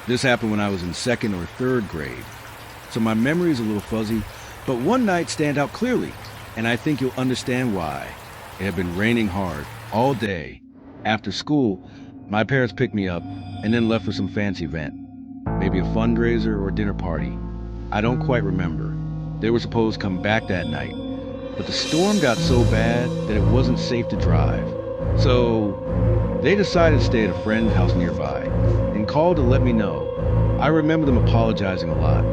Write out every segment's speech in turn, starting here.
This happened when I was in second or third grade, so my memory is a little fuzzy, but one night stand out clearly, and I think you'll understand why. It had been raining hard all day. After school, my parents picked me up and then left for some fancy event, maybe a fundraiser or dinner party. I don't quite remember. They were supposed to come back that night, but the storm got so bad that it wasn't safe to drive. So they decided to stay at a friend's house nearby and called to let me know. I remember them apologizing a lot,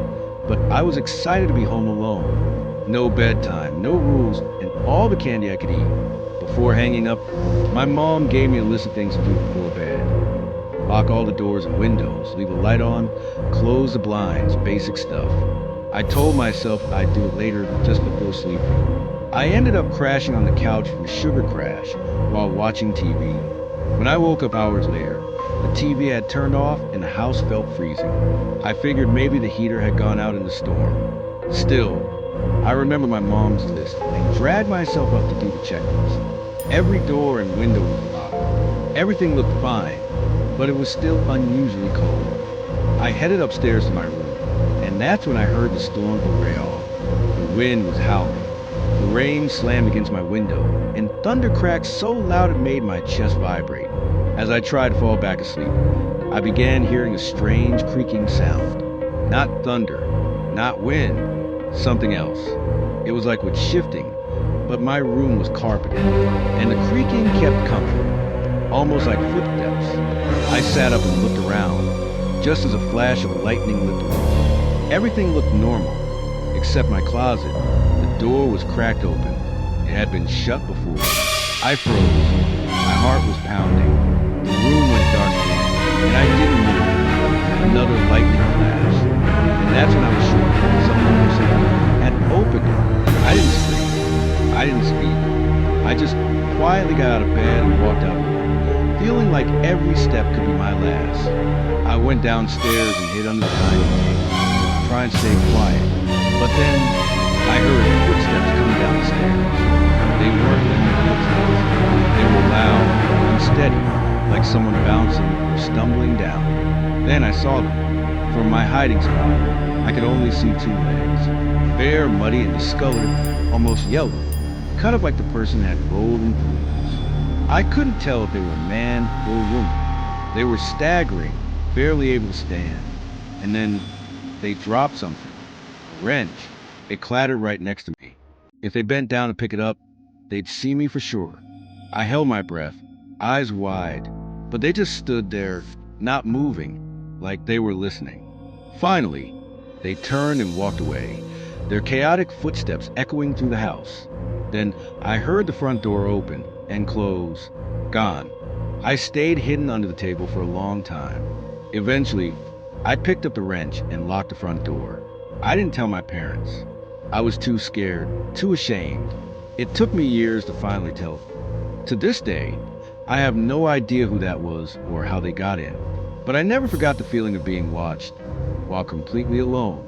but I was excited to be home alone. No bedtime, no rules, and all the candy I could eat. Before hanging up, my mom gave me a list of things to do before bed. Lock all the doors and windows, leave the light on, close the blinds, basic stuff. I told myself I'd do it later just before sleeping. I ended up crashing on the couch from a sugar crash while watching TV. When I woke up hours later, the TV had turned off and the house felt freezing. I figured maybe the heater had gone out in the storm. Still, I remember my mom's list and dragged myself up to do the checklist. Every door and window was locked. Everything looked fine, but it was still unusually cold. I headed upstairs to my room, and that's when I heard the storm hooray off. The wind was howling. The rain slammed against my window, and thunder cracked so loud it made my chest vibrate. As I tried to fall back asleep, I began hearing a strange creaking sound. Not thunder, not wind, something else. It was like wood shifting, but my room was carpeted, and the creaking kept coming, almost like footsteps. I sat up and looked around, just as a flash of lightning lit the room. Everything looked normal, except my closet. The door was cracked open. It had been shut before. I froze. My heart was pounding. The room went dark again, and I didn't move. Another lightning flash. And that's when I was sure someone was had opened it. I didn't scream. I didn't speak. I just quietly got out of bed and walked out the room, feeling like every step could be my last. I went downstairs and hid under the dining table, trying to stay quiet. But then I heard footsteps coming down the stairs. They weren't linear footsteps. They were loud, unsteady, like someone bouncing or stumbling down. Then I saw them. From my hiding spot, I could only see two legs. Bare, muddy, and discolored, almost yellow, kind of like the person had rolled in pools. I couldn't tell if they were a man or a woman. They were staggering, barely able to stand. And then they dropped something. A wrench. It clattered right next to me. If they bent down to pick it up, they'd see me for sure. I held my breath, eyes wide, but they just stood there, not moving, like they were listening. Finally, they turned and walked away, their chaotic footsteps echoing through the house. Then I heard the front door open and close. Gone. I stayed hidden under the table for a long time. Eventually, I picked up the wrench and locked the front door. I didn't tell my parents. I was too scared, too ashamed. It took me years to finally tell them. To this day, I have no idea who that was or how they got in. But I never forgot the feeling of being watched while completely alone.